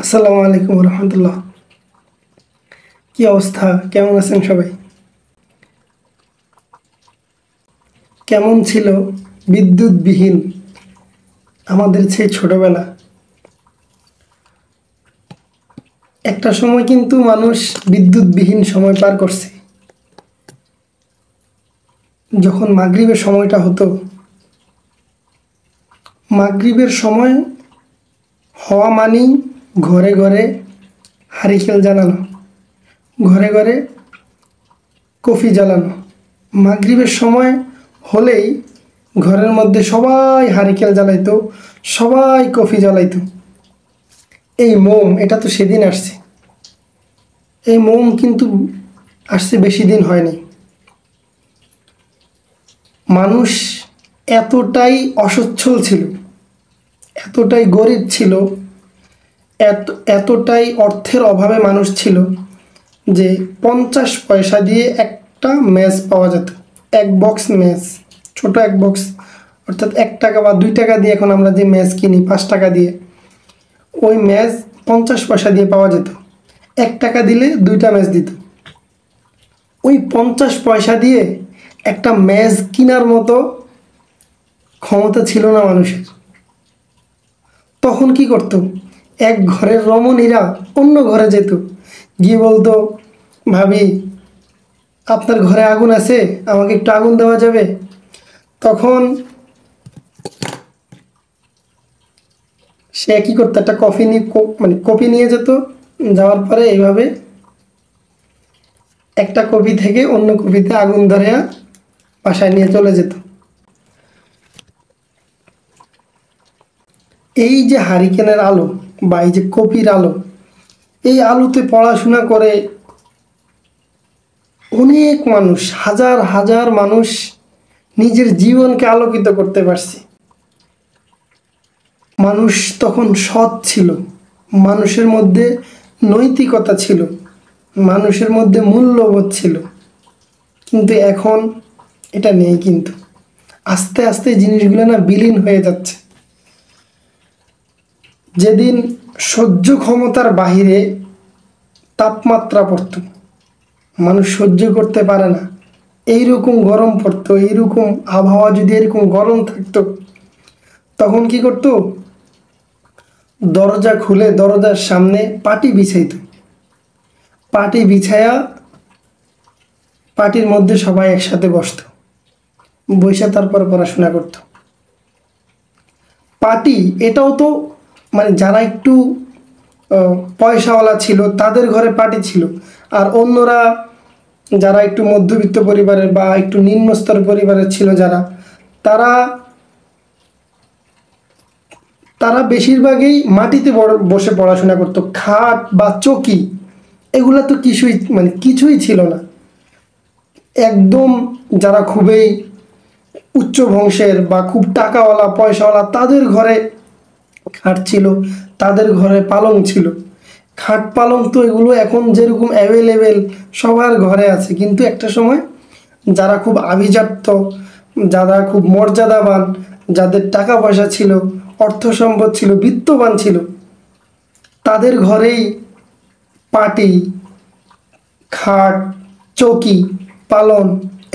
আসসালামু আলাইকুম রহমতুল্লাহ। কি অবস্থা? কেমন আছেন সবাই? কেমন ছিল বিদ্যুৎবিহীন আমাদের সেই ছোটবেলা? একটা সময় কিন্তু মানুষ বিদ্যুৎবিহীন সময় পার করছে। যখন মাগরিবের সময়টা হতো, মাগরিবের সময় হওয়া মানেই ঘরে ঘরে হারিকেন জ্বালানো, ঘরে ঘরে কফি জ্বালানো। মাগরিবের সময় হলেই ঘরের মধ্যে সবাই হারিকেন জ্বালাইতো, সবাই কফি জ্বালাইতো। এই মোম, এটা তো সেদিন আসছে। এই মোম কিন্তু আসছে বেশি দিন হয়নি। মানুষ এতটাই অসচ্ছল ছিল, এতটাই গরিব ছিল, এতটাই অর্থের অভাবে মানুষ ছিল যে 50 পয়সা দিয়ে একটা ম্যাচ পাওয়া যেত। এক বক্স ম্যাচ, ছোট এক বক্স, অর্থাৎ 1 টাকা বা 2 টাকা দিয়ে এখন আমরা যে ম্যাচ কিনি 5 টাকা দিয়ে, ওই ম্যাচ 50 পয়সা দিয়ে পাওয়া যেত। 1 টাকা দিলে 2টা ম্যাচ দিত। ওই 50 পয়সা দিয়ে একটা ম্যাচ কেনার মতো ক্ষমতা ছিল না মানুষের। তখন কি করতো? এক ঘরের রমণীরা অন্য ঘরে যেত, গিয়ে বলতো, ভাবি আপনার ঘরে আগুন আছে, আমাকে একটু আগুন দেওয়া যাবে? তখন সে কি করতো, একটা কফি নিয়ে মানে কপি নিয়ে যেত। যাওয়ার পরে এইভাবে একটা কপি থেকে অন্য কপিতে আগুন ধরে বাসায় নিয়ে চলে যেত। এই যে হারিকেনের আলো বা এই যে কপির আলো, এই আলোতে পড়াশোনা করে অনেক মানুষ, হাজার হাজার মানুষ নিজের জীবনকে আলোকিত করতে পারছে। মানুষ তখন সৎ ছিল, মানুষের মধ্যে নৈতিকতা ছিল, মানুষের মধ্যে মূল্যবোধ ছিল। কিন্তু এখন এটা নেই। কিন্তু আস্তে আস্তে জিনিসগুলো না বিলীন হয়ে যাচ্ছে। যেদিন সহ্য ক্ষমতার বাহিরে তাপমাত্রা পড়ত, মানুষ সহ্য করতে পারে না, এইরকম গরম পড়তো, এইরকম আবহাওয়া যদি এরকম গরম থাকতো, তখন কি করতো? দরজা খুলে দরজার সামনে পাটি বিছাইতো। পাটি বিছায়া পাটির মধ্যে সবাই একসাথে বসতো, বসে তারপর পড়াশোনা করত। পাটি এটাও তো মানে যারা একটু পয়সাওয়ালা ছিল তাদের ঘরে পাটি ছিল। আর অন্যরা যারা একটু মধ্যবিত্ত পরিবারের বা একটু নিম্ন স্তর পরিবারের ছিল যারা, তারা তারা বেশিরভাগই মাটিতে বসে পড়াশোনা করতো। খাট বা চকি এগুলা তো কিছুই ছিল না। একদম যারা খুবই উচ্চ বংশের বা খুব টাকাওয়ালা পয়সাওয়ালা, তাদের ঘরে খাট ছিল, তাদের ঘরে পালং ছিল। খাট পালং তো এগুলো এখন যেরকম অ্যাভেলেবেল সবার ঘরে আছে, কিন্তু একটা সময় যারা খুব আভিজাত্য, যারা খুব মর্যাদাবান, যাদের টাকা পয়সা ছিল, অর্থ সম্পদ ছিল, বিত্তবান ছিল, তাদের ঘরেই পাটি, খাট, চৌকি, পালন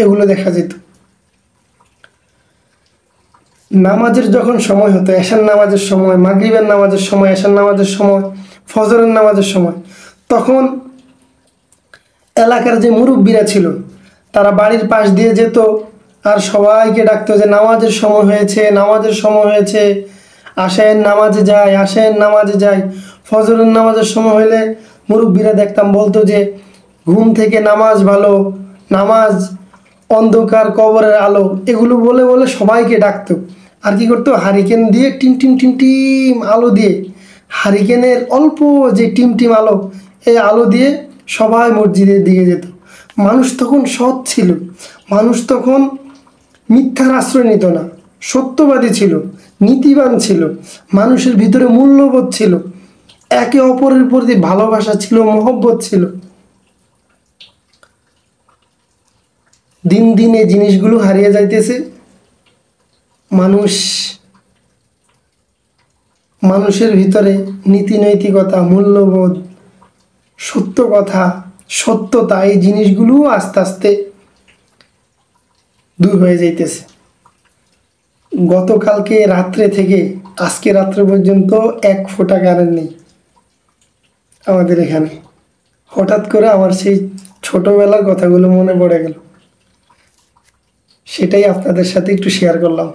এগুলো দেখা যেত। নামাজের যখন সময় হতো, এশার নামাজের সময়, মাগরিবের নামাজের সময়, এশার নামাজের সময়, ফজরের নামাজের সময়, তখন এলাকার যে মুরব্বীরা ছিল তারা বাড়ির পাশ দিয়ে যেত আর সবাইকে ডাকতো যে নামাজের সময় হয়েছে, নামাজের সময় হয়েছে, আসেন নামাজে যাই, আসেন নামাজে যাই। ফজরের নামাজের সময় হলে মুরব্বীরা দেখতাম বলতো যে ঘুম থেকে নামাজ ভালো, নামাজ অন্ধকার কবরের আলো, এগুলো বলে বলে সবাইকে ডাকতো। আর কি করতো? হারিকেন দিয়ে টিম টিম টিম টিম আলো দিয়ে, হারিকেনের অল্প যে টিম টিম আলো, এই আলো দিয়ে সবাই মসজিদের দিকে যেত। মানুষ তখন সৎ ছিল, মানুষ তখন মিথ্যার আশ্রয় নিত না, সত্যবাদী ছিল, নীতিবান ছিল, মানুষের ভিতরে মূল্যবোধ ছিল, একে অপরের প্রতি ভালোবাসা ছিল, মহব্বত ছিল। দিন দিন এই জিনিসগুলো হারিয়ে যাইতেছে। মানুষ মানুষের ভিতরে নীতি নৈতিকতা, মূল্যবোধ, সত্য কথা, সত্যতা, এই জিনিসগুলো আস্তে আস্তে দূর হয়ে যাইতেছে। গতকালকে রাত্রে থেকে আজকে রাত্রে পর্যন্ত 1 ফোঁটা কারেন্ট নেই আমাদের এখানে। হঠাৎ করে আমার সেই ছোটবেলার কথাগুলো মনে পড়ে গেল, সেটাই আপনাদের সাথে একটু শেয়ার করলাম।